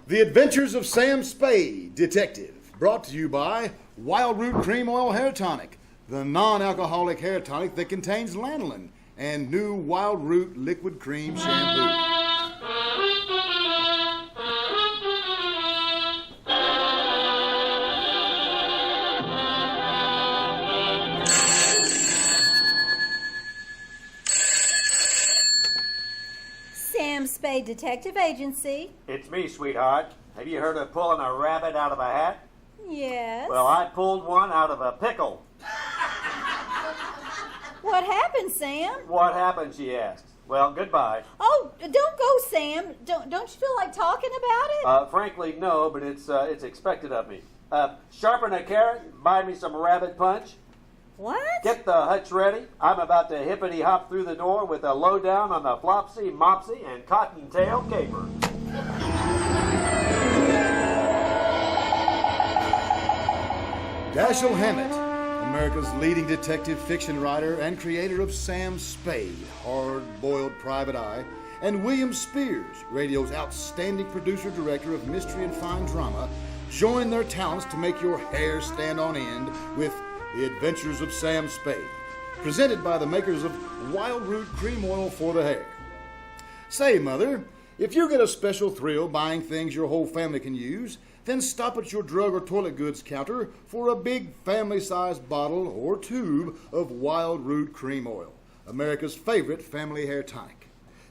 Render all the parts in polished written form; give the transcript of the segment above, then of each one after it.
The Adventures of Sam Spade, Detective, brought to you by Wild Root Cream Oil Hair Tonic, the non-alcoholic hair tonic that contains lanolin, and new Wild Root Liquid Cream Shampoo. Sam Spade Detective Agency. It's me, sweetheart. Have you heard of pulling a rabbit out of a hat? Yes. Well, I pulled one out of a pickle. What happened, Sam? What happened, she asks. Well, goodbye. Oh, don't go, Sam. Don't you feel like talking about it? Frankly, no, but it's expected of me. Sharpen a carrot, buy me some rabbit punch. What? Get the hutch ready. I'm about to hippity-hop through the door with a lowdown on the Flopsy, Mopsy, and Cottontail Caper. Dashiell Hammett, America's leading detective fiction writer and creator of Sam Spade, Hard-Boiled Private Eye, and William Spears, radio's outstanding producer-director of mystery and fine drama, join their talents to make your hair stand on end with The Adventures of Sam Spade, presented by the makers of Wild Root Cream Oil for the hair. Say, Mother, if you get a special thrill buying things your whole family can use, then stop at your drug or toilet goods counter for a big family-sized bottle or tube of Wild Root Cream Oil, America's favorite family hair tonic.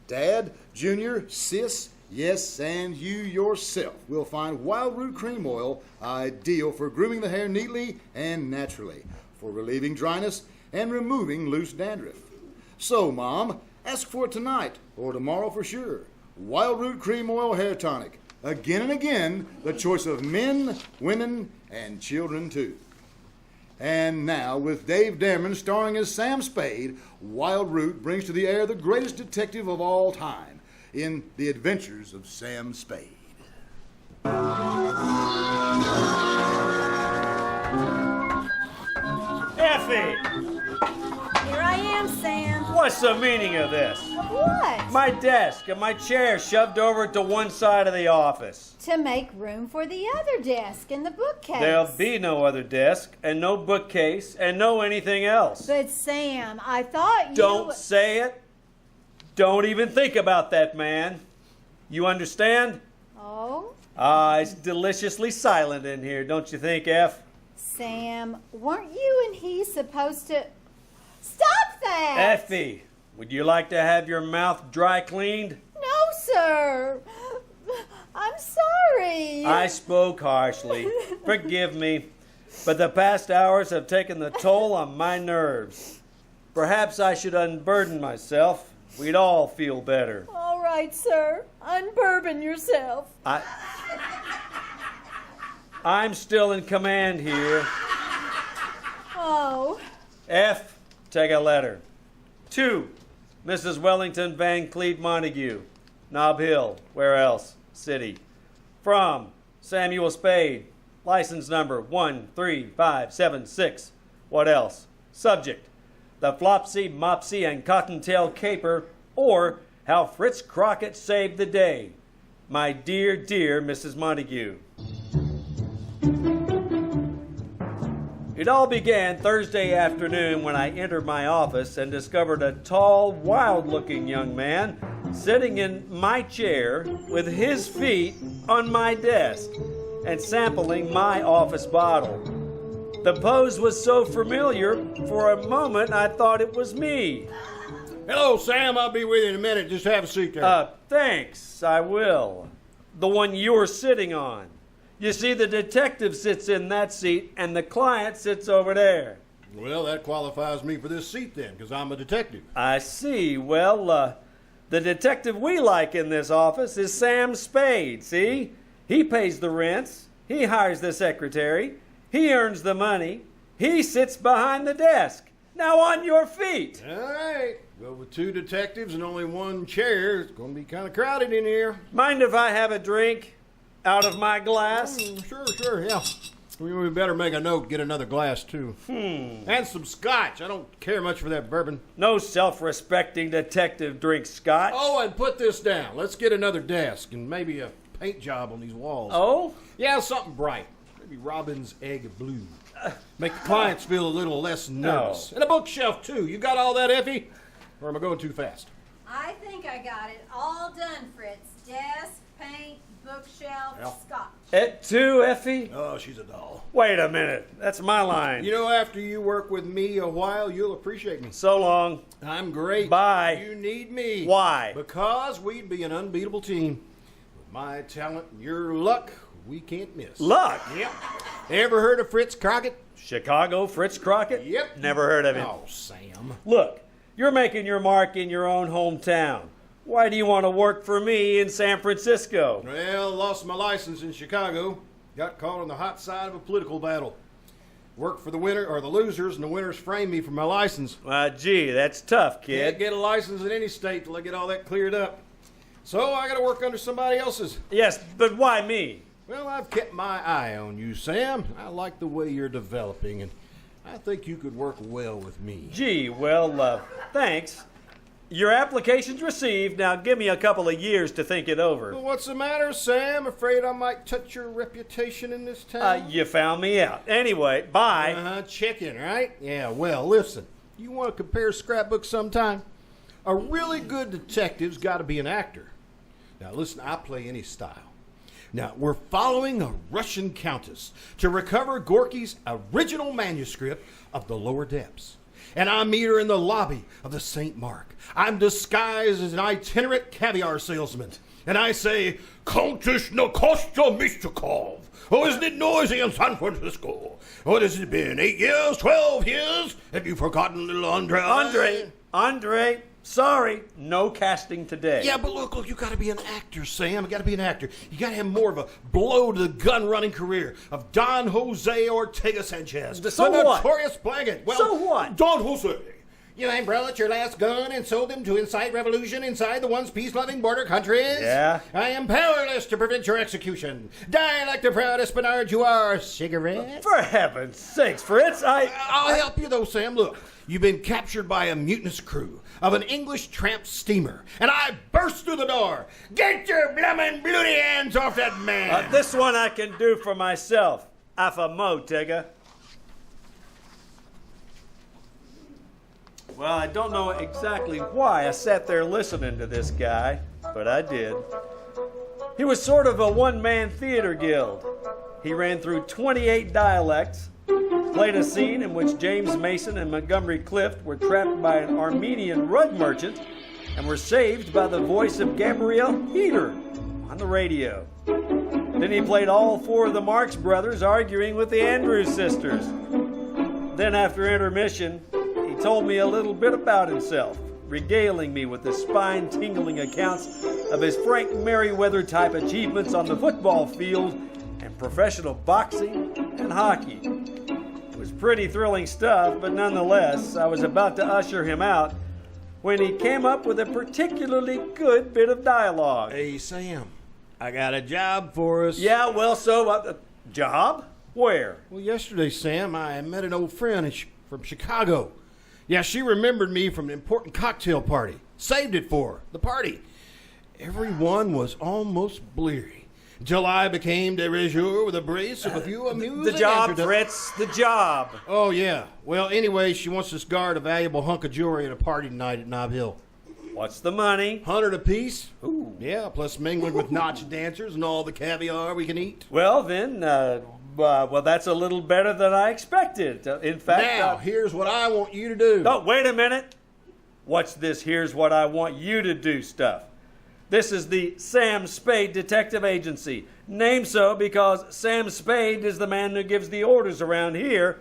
Dad, Junior, Sis, yes, and you yourself will find Wild Root Cream Oil ideal for grooming the hair neatly and naturally, for relieving dryness and removing loose dandruff. So, Mom, ask for it tonight or tomorrow for sure. Wild Root Cream Oil Hair Tonic. Again and again, the choice of men, women, and children too. And now, with Dave Damron starring as Sam Spade, Wild Root brings to the air the greatest detective of all time in The Adventures of Sam Spade. Effie! Here I am, Sam. What's the meaning of this? What? My desk and my chair shoved over to one side of the office. To make room for the other desk and the bookcase. There'll be no other desk and no bookcase and no anything else. But, Sam, I thought you... Don't say it. Don't even think about that, man. You understand? Oh? It's deliciously silent in here, don't you think, F? Sam, weren't you and he supposed to... Stop that! Effie, would you like to have your mouth dry cleaned? No, sir. I'm sorry. I spoke harshly. Forgive me. But the past hours have taken the toll on my nerves. Perhaps I should unburden myself. We'd all feel better. All right, sir. Unbourbon yourself. I'm still in command here. Oh. F, take a letter. 2, Mrs. Wellington Van Cleet Montague, Nob Hill, where else? City. From Samuel Spade, license number 13576. What else? Subject, the Flopsy, Mopsy, and Cottontail Caper, or how Fritz Crockett saved the day. My dear, dear Mrs. Montague. It all began Thursday afternoon when I entered my office and discovered a tall, wild-looking young man sitting in my chair with his feet on my desk and sampling my office bottle. The pose was so familiar, for a moment I thought it was me. Hello, Sam. I'll be with you in a minute. Just have a seat there. Thanks, I will. The one you're sitting on. You see, the detective sits in that seat, and the client sits over there. Well, that qualifies me for this seat then, because I'm a detective. I see. Well, the detective we like in this office is Sam Spade, see? He pays the rents. He hires the secretary. He earns the money. He sits behind the desk. Now on your feet. All right. Well, with 2 detectives and only 1 chair, it's going to be kind of crowded in here. Mind if I have a drink out of my glass? Sure, yeah. We better make a note, get another glass, too. And some scotch. I don't care much for that bourbon. No self-respecting detective drinks scotch. Oh, and put this down. Let's get another desk and maybe a paint job on these walls. Oh? Yeah, something bright. Maybe robin's egg blue. Make the clients feel a little less nervous. And a bookshelf, too. You got all that, Effie? Or am I going too fast? I think I got it all done, Fritz. Desk, paint, bookshelf, Yeah. scotch. Et tu, Effie? Oh, she's a doll. Wait a minute. That's my line. You know, after you work with me a while, you'll appreciate me. So long. I'm great. Bye. You need me. Why? Because we'd be an unbeatable team. With my talent and your luck, we can't miss. Luck? Yep. Ever heard of Fritz Crockett? Chicago Fritz Crockett? Yep. Never heard of him. Oh, Sam. Look, you're making your mark in your own hometown. Why do you want to work for me in San Francisco? Well, lost my license in Chicago. Got caught on the hot side of a political battle. Worked for the winner or the losers, and the winners framed me for my license. Gee, that's tough, Can't kid. get a license in any state till I get all that cleared up. So I got to work under somebody else's. Yes, but why me? Well, I've kept my eye on you, Sam. I like the way you're developing, and I think you could work well with me. Gee, well, thanks. Your application's received. Now give me a couple of years to think it over. Well, what's the matter, Sam? Afraid I might touch your reputation in this town? You found me out. Anyway, bye. Chicken, right? Yeah, well, listen. You want to compare scrapbooks sometime? A really good detective's got to be an actor. Now, listen, I play any style. Now, we're following a Russian countess to recover Gorky's original manuscript of The Lower Depths. And I meet her in the lobby of the St. Mark. I'm disguised as an itinerant caviar salesman. And I say, Countess Nakosha Mistakov. Oh, isn't it noisy in San Francisco? What has it been, 8 years, 12 years? Have you forgotten little Andre? Andre, sorry, no casting today. Yeah, but look, you got to be an actor, Sam. You got to be an actor. You got to have more of a blow-to-the-gun running career of Don Jose Ortega Sanchez. So the what? notorious blackguard. Well, So what? Don Jose. You umbrellat your last gun and sold them to incite revolution inside the once peace-loving border countries? Yeah. I am powerless to prevent your execution. Die like the proud Espinard you are. Cigarette? For heaven's sakes, Fritz, I'll help you, though, Sam. Look, you've been captured by a mutinous crew of an English tramp steamer, and I burst through the door. Get your bloomin' bloody hands off that man! This one I can do for myself. Alpha Motega. Well, I don't know exactly why I sat there listening to this guy, but I did. He was sort of a one-man theater guild. He ran through 28 dialects, played a scene in which James Mason and Montgomery Clift were trapped by an Armenian rug merchant and were saved by the voice of Gabrielle Heater on the radio. Then he played all four of the Marx brothers arguing with the Andrews sisters. Then after intermission, he told me a little bit about himself, regaling me with the spine-tingling accounts of his Frank Merriweather type achievements on the football field and professional boxing and hockey. It was pretty thrilling stuff, but nonetheless, I was about to usher him out when he came up with a particularly good bit of dialogue. Hey, Sam, I got a job for us. Yeah, well, so, job? Where? Well, yesterday, Sam, I met an old friend from Chicago. Yeah, she remembered me from an important cocktail party. Saved it for her, the party. Everyone was almost bleary until I became de rigueur with a brace of a few amusing The job, anecdotes. Fritz, the job. Oh, yeah. Well, anyway, she wants us to guard a valuable hunk of jewelry at a party tonight at Nob Hill. What's the money? 100 apiece. Ooh. Yeah, plus mingling with notch dancers and all the caviar we can eat. Well, then, well, that's a little better than I expected. In fact, Now, here's what I want you to do. Oh, wait a minute. What's this here's what I want you to do stuff? This is the Sam Spade Detective Agency. Named so because Sam Spade is the man who gives the orders around here.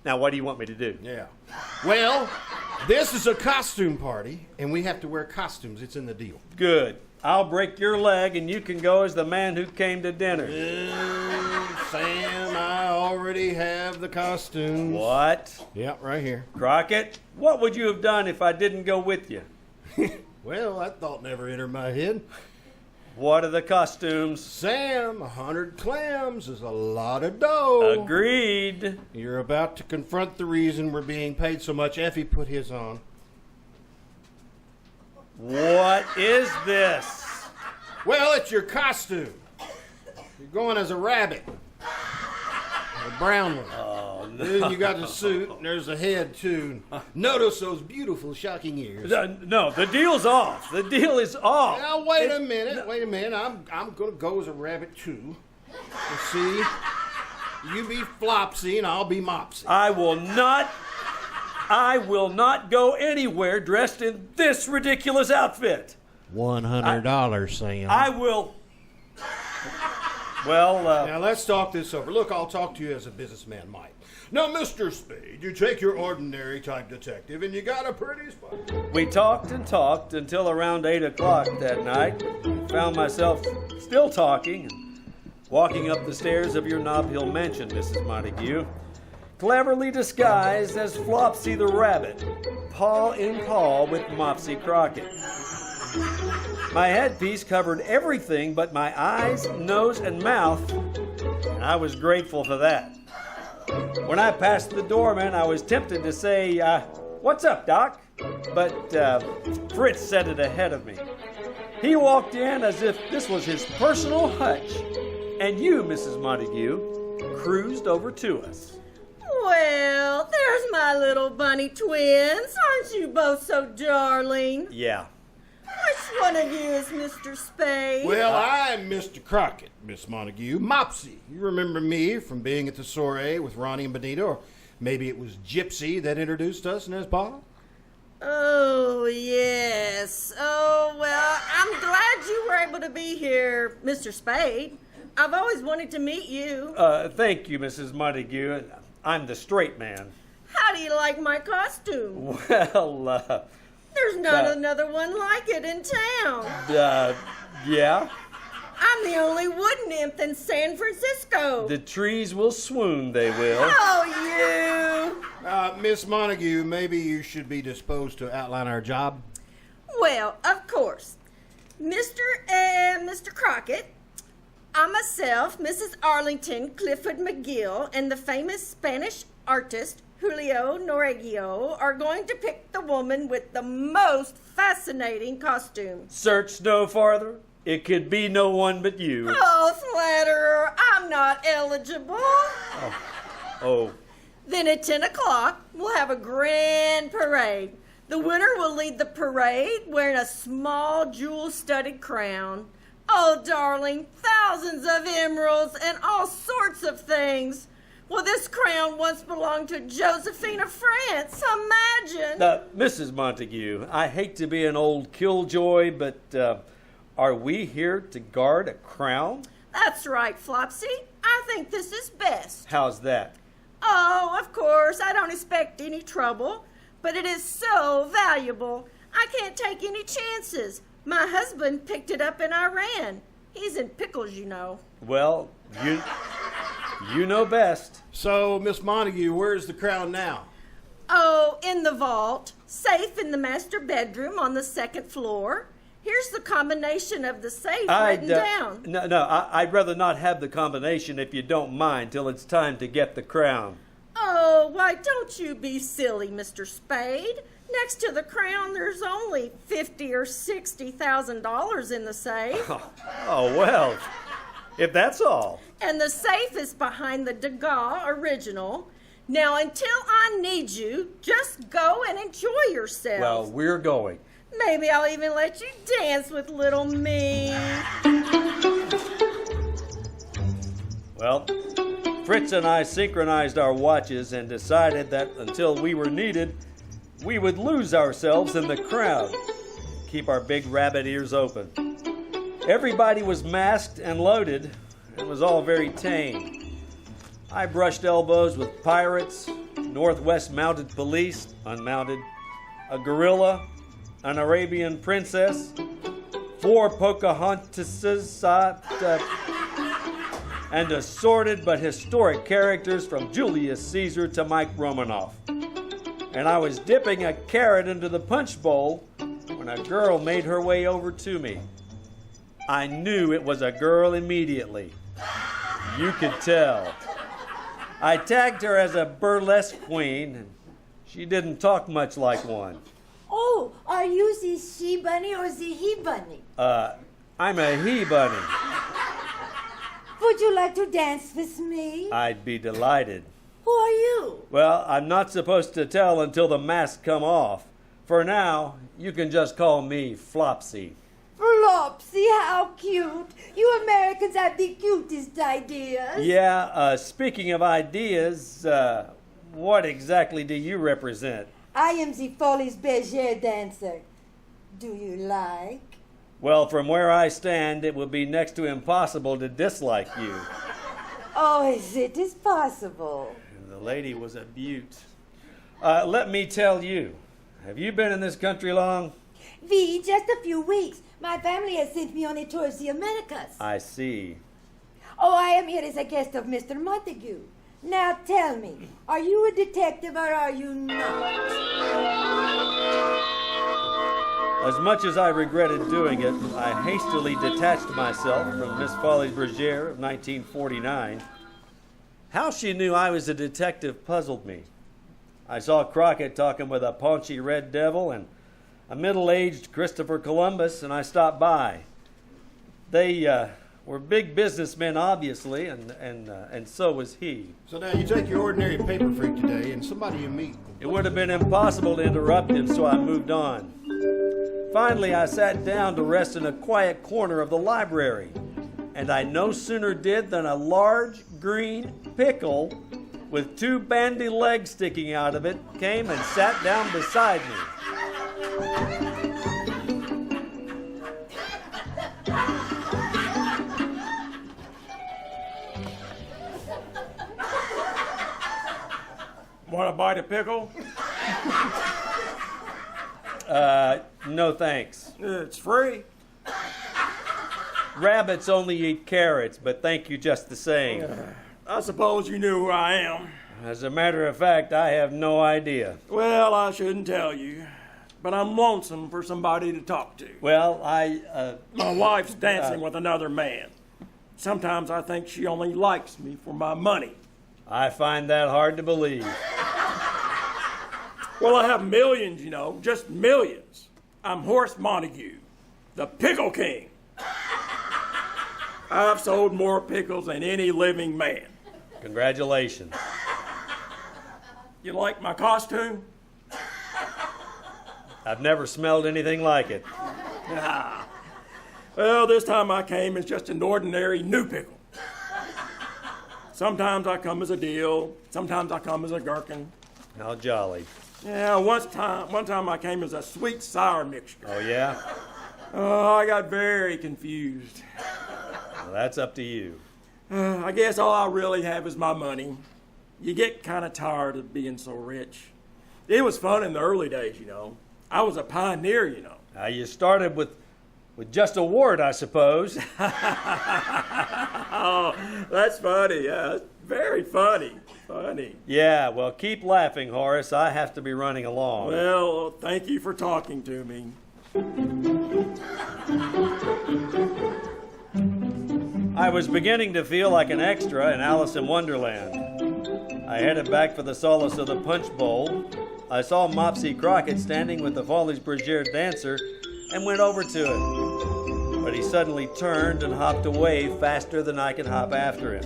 Now, what do you want me to do? Yeah. Well, this is a costume party, and we have to wear costumes. It's in the deal. Good. I'll break your leg, and you can go as the man who came to dinner. Sam, I already have the costumes. What? Yep, right here. Crockett, what would you have done if I didn't go with you? Well, that thought never entered my head. What are the costumes? Sam, 100 clams is a lot of dough. Agreed. You're about to confront the reason we're being paid so much. Effie put his on. What is this? Well, it's your costume. You're going as a rabbit. A brown one. Oh, no. Then you got the suit, and there's a head, too. Notice those beautiful, shocking ears. No, the deal's off. The deal is off. Now, wait a minute. I'm going to go as a rabbit, too. You see? You be Flopsy, and I'll be Mopsy. I will not go anywhere dressed in this ridiculous outfit. $100, Sam. I will. Well, Now, let's talk this over. Look, I'll talk to you as a businessman might. Now, Mr. Spade, you take your ordinary type detective, and you got a pretty spot. we talked and talked until around 8 o'clock that night. Found myself still talking and walking up the stairs of your Nob Hill mansion, Mrs. Montague, cleverly disguised as Flopsy the rabbit, paw in paw with Mopsy Crockett. My headpiece covered everything but my eyes, nose, and mouth, and I was grateful for that. When I passed the doorman, I was tempted to say, "What's up, Doc?" But Fritz said it ahead of me. He walked in as if this was his personal hutch, and you, Mrs. Montague, cruised over to us. Well, there's my little bunny twins. Aren't you both so darling? Yeah. Which one of you is Mr. Spade? Well, I'm Mr. Crockett, Miss Montague. Mopsy. You remember me from being at the soiree with Ronnie and Benita, or maybe it was Gypsy that introduced us in his bottle? Oh, yes. Oh, well, I'm glad you were able to be here, Mr. Spade. I've always wanted to meet you. Thank you, Mrs. Montague. I'm the straight man. How do you like my costume? Well, There's not another one like it in town. yeah. I'm the only wood nymph in San Francisco. The trees will swoon, they will. Oh, you! Miss Montague, maybe you should be disposed to outline our job. Well, of course. Mr. Crockett, I myself, Mrs. Arlington Clifford McGill, and the famous Spanish artist Julio Noregio are going to pick the woman with the most fascinating costume. Search no farther. It could be no one but you. Oh, flatterer, I'm not eligible. Oh. Then at 10 o'clock, we'll have a grand parade. The winner will lead the parade wearing a small jewel-studded crown. Oh, darling, thousands of emeralds and all sorts of things. Well, this crown once belonged to Josephine of France. Imagine. Mrs. Montague, I hate to be an old killjoy, but are we here to guard a crown? That's right, Flopsy. I think this is best. How's that? Oh, of course, I don't expect any trouble, but it is so valuable. I can't take any chances. My husband picked it up in Iran. He's in pickles, you know. Well, you know best. So, Miss Montague, where's the crown now? Oh, in the vault, safe in the master bedroom on the second floor. Here's the combination of the safe written down. I'd rather not have the combination if you don't mind till it's time to get the crown. Oh, why don't you be silly, Mr. Spade? Next to the crown, there's only $50,000 or $60,000 in the safe. Oh, well, if that's all. And the safe is behind the Degas original. Now, until I need you, just go and enjoy yourself. Well, we're going. Maybe I'll even let you dance with little me. Well, Fritz and I synchronized our watches and decided that until we were needed, we would lose ourselves in the crowd. Keep our big rabbit ears open. Everybody was masked and loaded. It was all very tame. I brushed elbows with pirates, Northwest Mounted Police, unmounted, a gorilla, an Arabian princess, 4 Pocahontases, and assorted but historic characters from Julius Caesar to Mike Romanoff. And I was dipping a carrot into the punch bowl when a girl made her way over to me. I knew it was a girl immediately. You could tell. I tagged her as a burlesque queen, and she didn't talk much like one. Oh, are you the she bunny or the he bunny? I'm a he bunny. Would you like to dance with me? I'd be delighted. Who are you? Well, I'm not supposed to tell until the mask come off. For now, you can just call me Flopsy. Flopsy, how cute. You Americans have the cutest ideas. Yeah, speaking of ideas, what exactly do you represent? I am the Folies Bergère dancer. Do you like? Well, from where I stand, it would be next to impossible to dislike you. Oh, it is possible. The lady was a beaut. Let me tell you, have you been in this country long? Just a few weeks. My family has sent me on a tour of the Americas. I see. Oh, I am here as a guest of Mr. Montague. Now tell me, are you a detective or are you not? As much as I regretted doing it, I hastily detached myself from Miss Folies Bergère of 1949. How she knew I was a detective puzzled me. I saw Crockett talking with a paunchy red devil and a middle-aged Christopher Columbus, and I stopped by. They were big businessmen, obviously, and so was he. So now you take your ordinary paper freak today and somebody you meet. It would have been impossible to interrupt him, so I moved on. Finally, I sat down to rest in a quiet corner of the library, and I no sooner did than a large green pickle with two bandy legs sticking out of it came and sat down beside me. Want to bite a pickle? No thanks. It's free. Rabbits only eat carrots, but thank you just the same. I suppose you knew who I am. As a matter of fact, I have no idea. Well, I shouldn't tell you, but I'm lonesome for somebody to talk to. Well, My wife's dancing with another man. Sometimes I think she only likes me for my money. I find that hard to believe. Well, I have millions, you know, just millions. I'm Horace Montague, the Pickle King. I've sold more pickles than any living man. Congratulations. You like my costume? I've never smelled anything like it. Well, this time I came as just an ordinary new pickle. Sometimes I come as a dill, sometimes I come as a gherkin. How jolly. Yeah, one time I came as a sweet sour mixture. Oh, yeah? Oh, I got very confused. Well, that's up to you. I guess all I really have is my money. You get kind of tired of being so rich. It was fun in the early days, you know. I was a pioneer, you know. You started with just a wart, I suppose. Oh, that's funny. Yeah, that's very funny. Funny. Yeah, well, keep laughing, Horace. I have to be running along. Well, thank you for talking to me. I was beginning to feel like an extra in Alice in Wonderland. I headed back for the solace of the punch bowl. I saw Mopsy Crockett standing with the Folies Bergère dancer and went over to him. But he suddenly turned and hopped away faster than I could hop after him.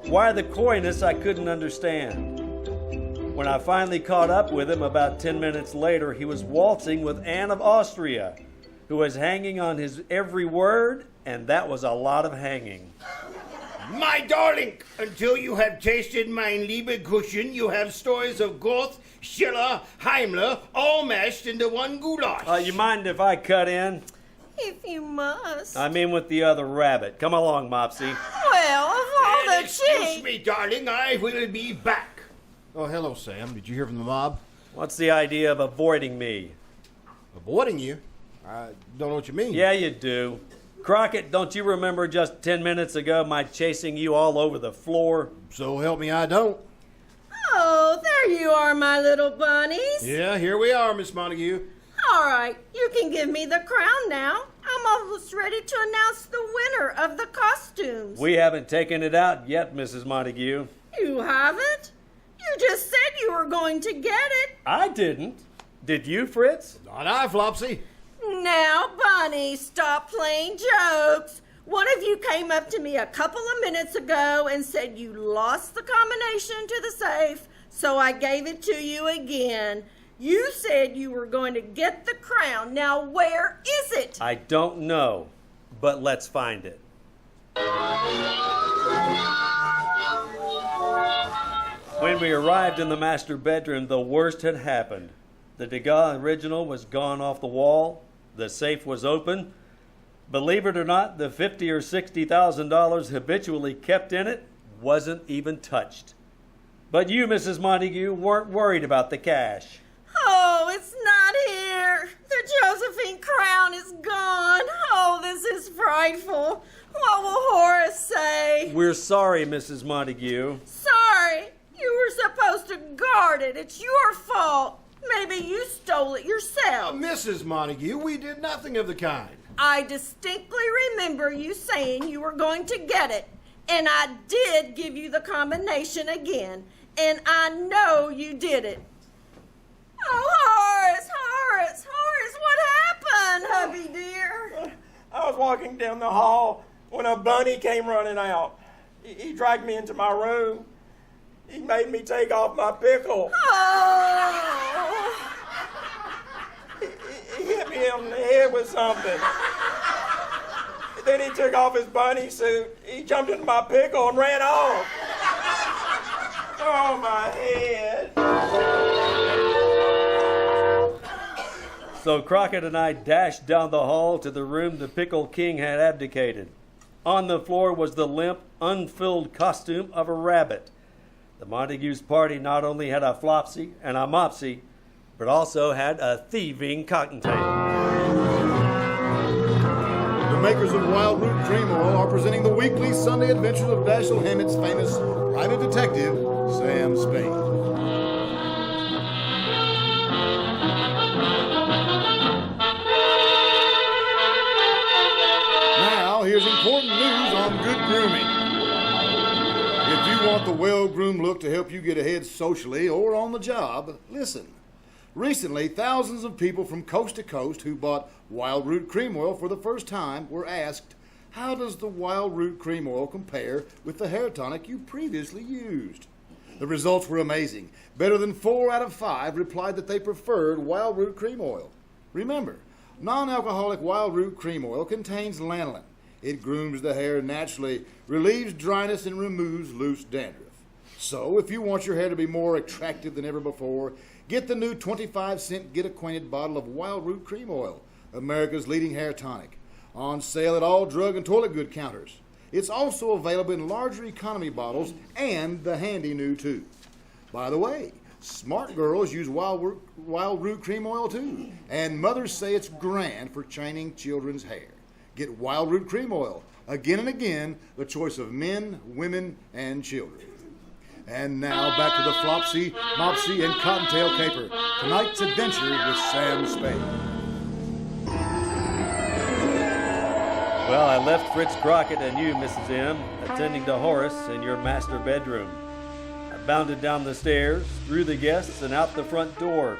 Why the coyness, I couldn't understand. When I finally caught up with him about 10 minutes later, he was waltzing with Anne of Austria, who was hanging on his every word, and that was a lot of hanging. My darling, until you have tasted mein liebe Kuchen, you have stories of Goethe, Schiller, Heimler, all mashed into one goulash. You mind if I cut in? If you must. I mean with the other rabbit. Come along, Mopsy. Well, of all the Excuse cheek. me, darling, I will be back. Oh, hello, Sam. Did you hear from the mob? What's the idea of avoiding me? Avoiding you? I don't know what you mean. Yeah, you do. Crockett, don't you remember just 10 minutes ago my chasing you all over the floor? So help me, I don't. Oh, there you are, my little bunnies. Yeah, here we are, Miss Montague. All right, you can give me the crown now. I'm almost ready to announce the winner of the costumes. We haven't taken it out yet, Mrs. Montague. You haven't? You just said you were going to get it. I didn't. Did you, Fritz? Not I, Flopsy. Now, Bunny, stop playing jokes. One of you came up to me a couple of minutes ago and said you lost the combination to the safe, so I gave it to you again. You said you were going to get the crown. Now, where is it? I don't know, but let's find it. When we arrived in the master bedroom, the worst had happened. The Degas original was gone off the wall. The safe was open. Believe it or not, the $50,000 or $60,000 habitually kept in it wasn't even touched. But you, Mrs. Montague, weren't worried about the cash. Oh, it's not here. The Josephine crown is gone. Oh, this is frightful. What will Horace say? We're sorry, Mrs. Montague. Sorry. You were supposed to guard it. It's your fault. Maybe you stole it yourself. Mrs. Montague, we did nothing of the kind. I distinctly remember you saying you were going to get it. And I did give you the combination again. And I know you did it. Oh, Horace, what happened, hubby dear? I was walking down the hall when a bunny came running out. He dragged me into my room. He made me take off my pickle. Oh. He hit me on the head with something. Then he took off his bunny suit. He jumped into my pickle and ran off. Oh, my head. So Crockett and I dashed down the hall to the room the Pickle King had abdicated. On the floor was the limp, unfilled costume of a rabbit. The Montagues' party not only had a Flopsy and a Mopsy, but also had a thieving Cottontail. The makers of Wild Root Cream Oil are presenting the weekly Sunday Adventures of Dashiell Hammett's famous private detective, Sam Spade. Now, here's important news on good grooming. If you want the well-groomed look to help you get ahead socially or on the job, listen. Recently, thousands of people from coast to coast who bought Wild Root Cream Oil for the first time were asked, how does the Wild Root Cream Oil compare with the hair tonic you previously used? The results were amazing. Better than 4 out of 5 replied that they preferred Wild Root Cream Oil. Remember, non-alcoholic Wild Root Cream Oil contains lanolin. It grooms the hair naturally, relieves dryness, and removes loose dandruff. So, if you want your hair to be more attractive than ever before, get the new 25-cent Get Acquainted bottle of Wild Root Cream Oil, America's leading hair tonic. On sale at all drug and toilet good counters. It's also available in larger economy bottles and the handy new tube. By the way, smart girls use Wild Root Cream Oil too, and mothers say it's grand for chaining children's hair. Get Wild Root Cream Oil, again and again, the choice of men, women, and children. And now back to the Flopsy, Mopsy, and Cottontail Caper, tonight's adventure with Sam Spade. Well, I left Fritz, Crockett, and you, Mrs. M, attending to Horace in your master bedroom. I bounded down the stairs, through the guests, and out the front door.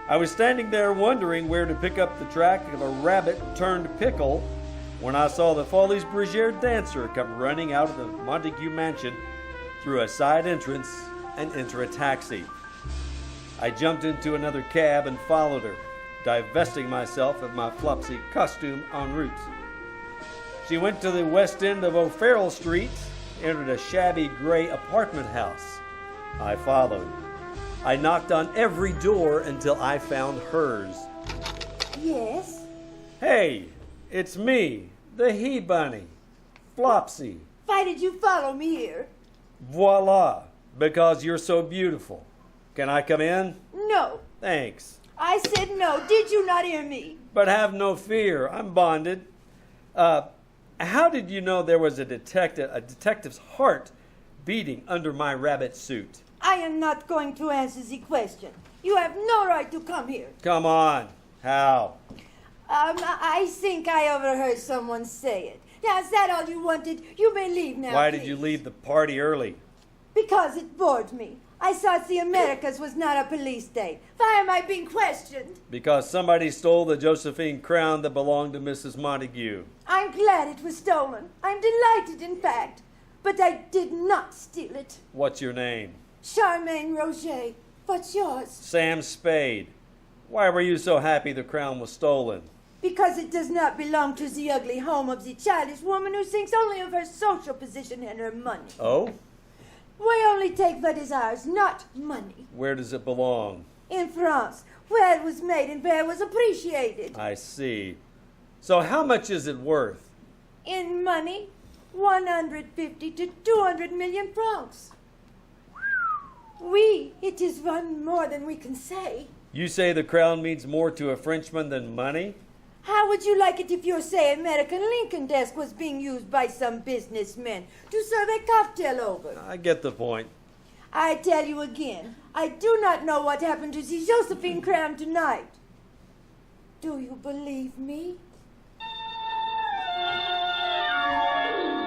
I was standing there wondering where to pick up the track of a rabbit turned pickle when I saw the Folies Bergère dancer come running out of the Montague mansion through a side entrance and enter a taxi. I jumped into another cab and followed her, divesting myself of my Flopsy costume en route. She went to the west end of O'Farrell Street, entered a shabby gray apartment house. I followed. I knocked on every door until I found hers. Yes? Hey, it's me, the he-bunny, Flopsy. Why did you follow me here? Voila, because you're so beautiful. Can I come in? No. Thanks. I said no. Did you not hear me? But have no fear, I'm bonded. How did you know there was a detective's heart beating under my rabbit suit? I am not going to answer the question. You have no right to come here. Come on. How? I think I overheard someone say it. Now, is that all you wanted? You may leave now. Why please. did you leave the party early? Because it bored me. I thought the Americas was not a police state. Why am I being questioned? Because somebody stole the Josephine crown that belonged to Mrs. Montague. I'm glad it was stolen. I'm delighted, in fact. But I did not steal it. What's your name? Charmaine Roget. What's yours? Sam Spade. Why were you so happy the crown was stolen? Because it does not belong to the ugly home of the childish woman who thinks only of her social position and her money. Oh? We only take what is ours, not money. Where does it belong? In France, where it was made and where it was appreciated. I see. So how much is it worth? In money, 150 to 200 million francs. It is one more than we can say. You say the crown means more to a Frenchman than money? How would you like it if your, say, American Lincoln desk was being used by some businessmen to serve a cocktail over? I get the point. I tell you again, I do not know what happened to the Josephine crown tonight. Do you believe me?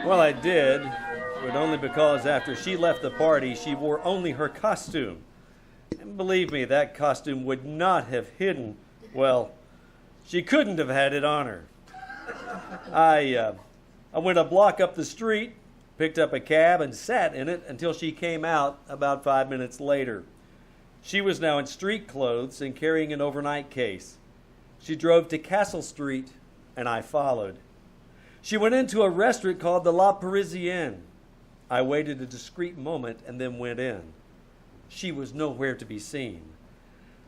Well, I did, but only because after she left the party, she wore only her costume. And believe me, that costume would not have hidden, well, she couldn't have had it on her. I went a block up the street, picked up a cab, and sat in it until she came out about 5 minutes later. She was now in street clothes and carrying an overnight case. She drove to Castle Street, and I followed. She went into a restaurant called the La Parisienne. I waited a discreet moment and then went in. She was nowhere to be seen.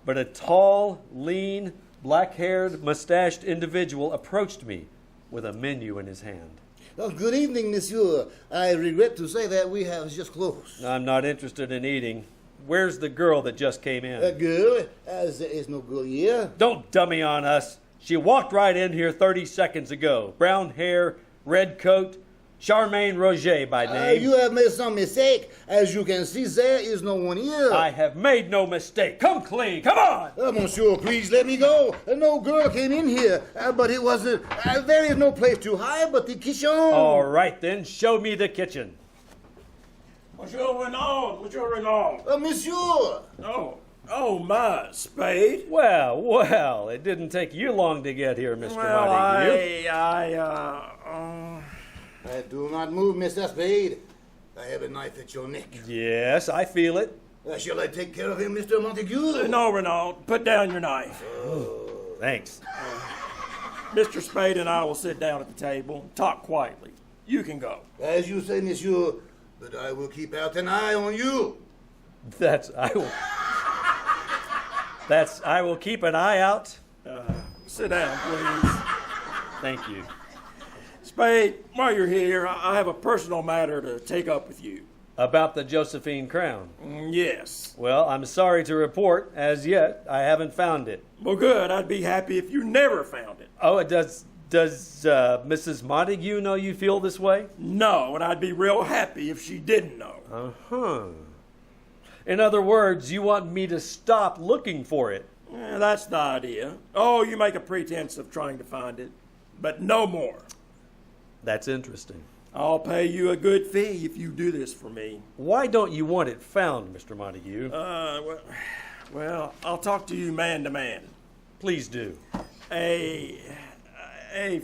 But a tall, lean, black-haired, mustached individual approached me with a menu in his hand. Oh, good evening, monsieur. I regret to say that we have just closed. I'm not interested in eating. Where's the girl that just came in? A girl? There is no girl here. Don't dummy on us. She walked right in here 30 seconds ago. Brown hair, red coat, Charmaine Roget by name. You have made some mistake. As you can see, there is no one here. I have made no mistake. Come clean. Come on. Monsieur, please let me go. No girl came in here, but it was there is no place to hide but the kitchen. All right, then. Show me the kitchen. Monsieur Renaud, Monsieur Renaud. Monsieur. Oh, my, Spade. Well, it didn't take you long to get here, Mr. Montague. Do not move, Mr. Spade. I have a knife at your neck. Yes, I feel it. Shall I take care of him, Mr. Montague? No, Renaud, put down your knife. Thanks. Mr. Spade and I will sit down at the table, talk quietly. You can go. As you say, monsieur, but I will keep out an eye on you. I will keep an eye out. Sit down, please. Thank you. Spade, while you're here, I have a personal matter to take up with you. About the Josephine crown? Yes. Well, I'm sorry to report, as yet, I haven't found it. Well, good. I'd be happy if you never found it. Oh, does Mrs. Montague know you feel this way? No, and I'd be real happy if she didn't know. Uh-huh. In other words, you want me to stop looking for it? That's the idea. Oh, you make a pretense of trying to find it, but no more. That's interesting. I'll pay you a good fee if you do this for me. Why don't you want it found, Mr. Montague? Well, I'll talk to you man to man. Please do. A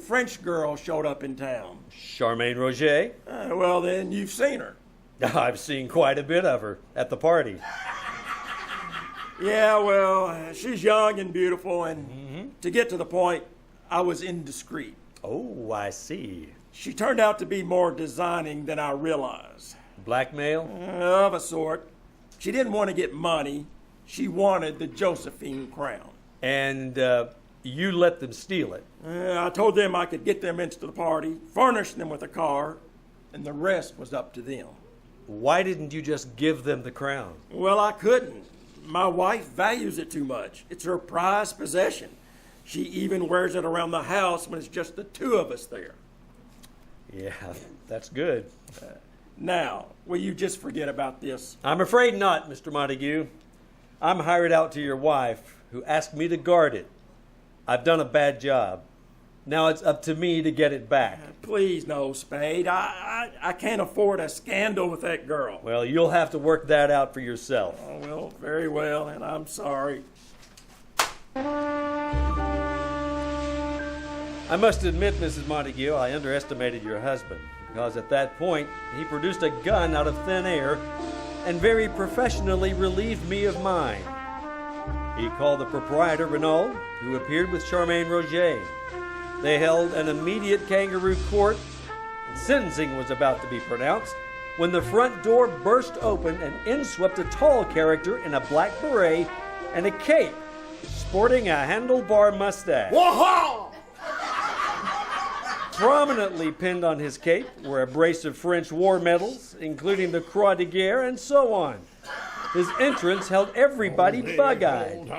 French girl showed up in town. Charmaine Roget? Well, then, you've seen her. I've seen quite a bit of her at the party. Yeah, well, she's young and beautiful, and to get to the point, I was indiscreet. Oh, I see. She turned out to be more designing than I realized. Blackmail? Of a sort. She didn't want to get money. She wanted the Josephine crown. And you let them steal it? I told them I could get them into the party, furnish them with a car, and the rest was up to them. Why didn't you just give them the crown? Well, I couldn't. My wife values it too much. It's her prized possession. She even wears it around the house when it's just the two of us there. Yeah, that's good. Now, will you just forget about this? I'm afraid not, Mr. Montague. I'm hired out to your wife, who asked me to guard it. I've done a bad job. Now it's up to me to get it back. Please, no, Spade. I can't afford a scandal with that girl. Well, you'll have to work that out for yourself. Oh, well, very well, and I'm sorry. I must admit, Mrs. Montague, I underestimated your husband, because at that point, he produced a gun out of thin air and very professionally relieved me of mine. He called the proprietor, Renaud, who appeared with Charmaine Roget. They held an immediate kangaroo court, and sentencing was about to be pronounced when the front door burst open and in swept a tall character in a black beret and a cape, sporting a handlebar mustache. Whoa! Prominently pinned on his cape were a brace of French war medals, including the Croix de Guerre and so on. His entrance held everybody bug-eyed,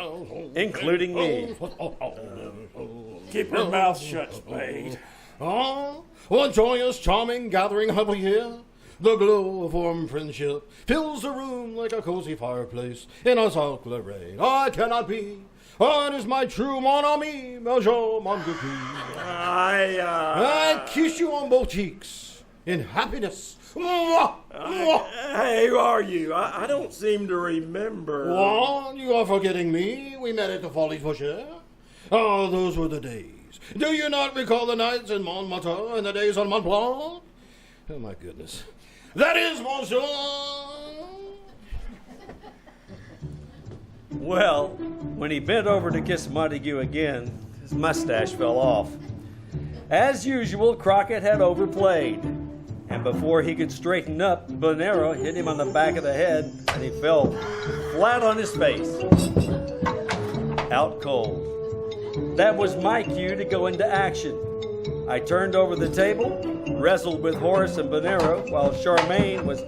including me. Keep your mouth shut, Spade. One joyous, charming gathering of a year. The glow of warm friendship fills the room like a cozy fireplace in a soft rain. I cannot be. Oh, it is my true mon ami, Monsieur Montague. I kiss you on both cheeks in happiness. Mwah! Mwah! Hey, who are you? I don't seem to remember. What? You are forgetting me. We met at the Folies Fourchère. Oh, those were the days. Do you not recall the nights in Montmartre and the days on Mont Blanc? Oh, my goodness. That is, Monsieur. Well, when he bent over to kiss Montague again, his mustache fell off. As usual, Crockett had overplayed, and before he could straighten up, Bonaro hit him on the back of the head, and he fell flat on his face. Out cold. That was my cue to go into action. I turned over the table, wrestled with Horace and Bonaro, while Charmaine was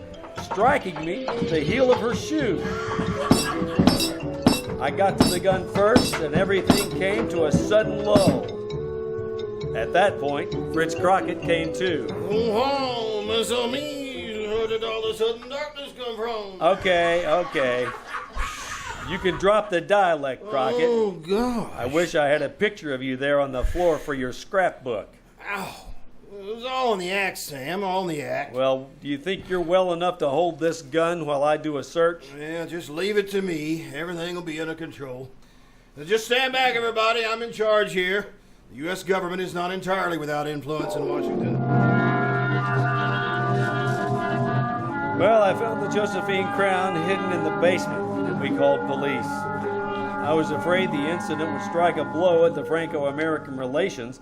striking me with the heel of her shoe. I got to the gun first, and everything came to a sudden lull. At that point, Fritz Crockett came too. Oh, Miss Amie, where did all the sudden darkness come from? Okay. You can drop the dialect, Crockett. Oh, God. I wish I had a picture of you there on the floor for your scrapbook. Ow. It was all in the act, Sam, all in the act. Well, do you think you're well enough to hold this gun while I do a search? Yeah, just leave it to me. Everything will be under control. Now just stand back, everybody. I'm in charge here. The U.S. government is not entirely without influence in Washington. Well, I found the Josephine crown hidden in the basement, and we called police. I was afraid the incident would strike a blow at the Franco-American relations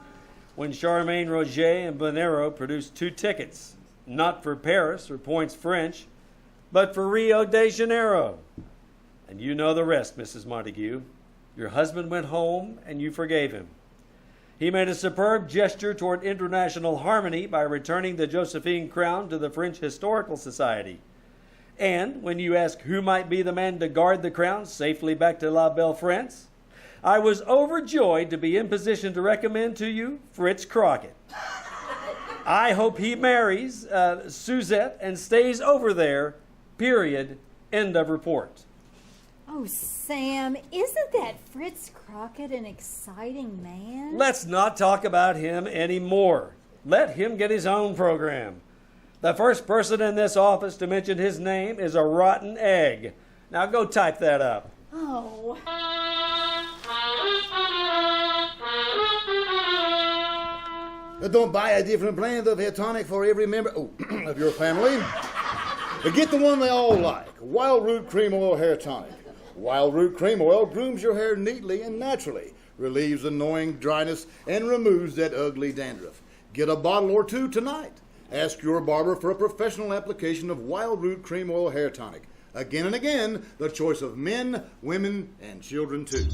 when Charmaine Roget and Bonaro produced 2 tickets, not for Paris or Points French, but for Rio de Janeiro. And you know the rest, Mrs. Montague. Your husband went home, and you forgave him. He made a superb gesture toward international harmony by returning the Josephine crown to the French Historical Society. And when you ask who might be the man to guard the crown safely back to La Belle France, I was overjoyed to be in position to recommend to you Fritz Crockett. I hope he marries Suzette and stays over there, period, end of report. Oh, Sam, isn't that Fritz Crockett an exciting man? Let's not talk about him anymore. Let him get his own program. The first person in this office to mention his name is a rotten egg. Now go type that up. Oh. Don't buy a different blend of hair tonic for every member of your family. Get the one they all like, Wild Root Cream Oil Hair Tonic. Wild Root Cream Oil grooms your hair neatly and naturally, relieves annoying dryness, and removes that ugly dandruff. Get a bottle or 2 tonight. Ask your barber for a professional application of Wild Root Cream Oil Hair Tonic. Again and again, the choice of men, women, and children too.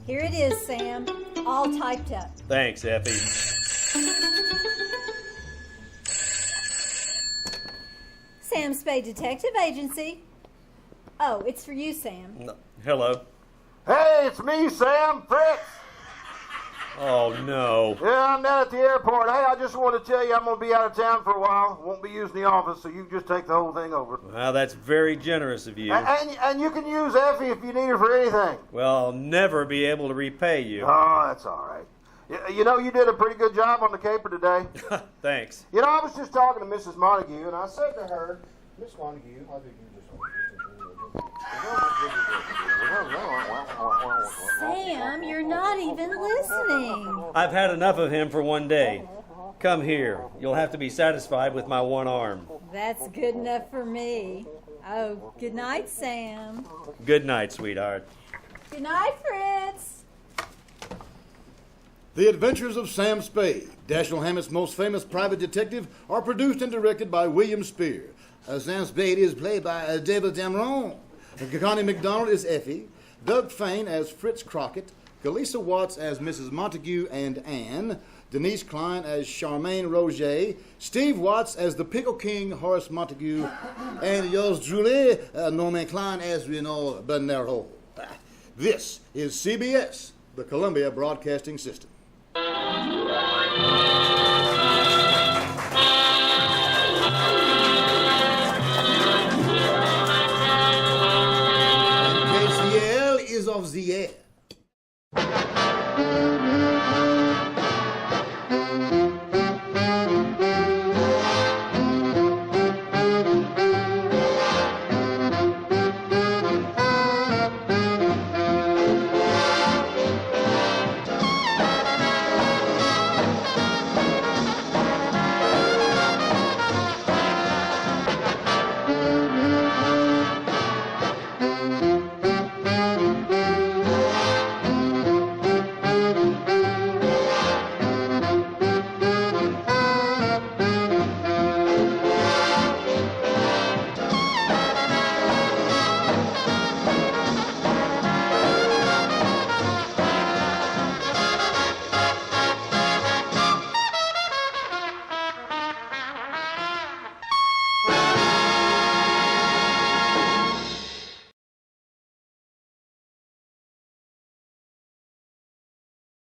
Here it is, Sam, all typed up. Thanks, Effie. Sam Spade Detective Agency. Oh, it's for you, Sam. Hello. Hey, it's me, Sam, Fritz. Oh, no. Yeah, I'm down at the airport. Hey, I just want to tell you I'm going to be out of town for a while. Won't be using the office, so you can just take the whole thing over. Well, that's very generous of you. And you can use Effie if you need her for anything. Well, I'll never be able to repay you. Oh, that's all right. You know, you did a pretty good job on the caper today. Thanks. You know, I was just talking to Mrs. Montague, and I said to her, Miss Montague, I think you just... Sam, you're not even listening. I've had enough of him for one day. Come here. You'll have to be satisfied with my one arm. That's good enough for me. Oh, good night, Sam. Good night, sweetheart. Good night, Fritz. The Adventures of Sam Spade, Dashiell Hammett's most famous private detective, are produced and directed by William Spear. Sam Spade is played by Damron. Connie McDonald is Effie. Doug Fain as Fritz Crockett. Galisa Watts as Mrs. Montague and Anne. Denise Cline as Charmaine Roget. Steve Watts as the Pickle King, Horace Montague. And yours truly, Norman Cline as Renaud Bonaro. This is CBS, the Columbia Broadcasting System. KCAL is of the air.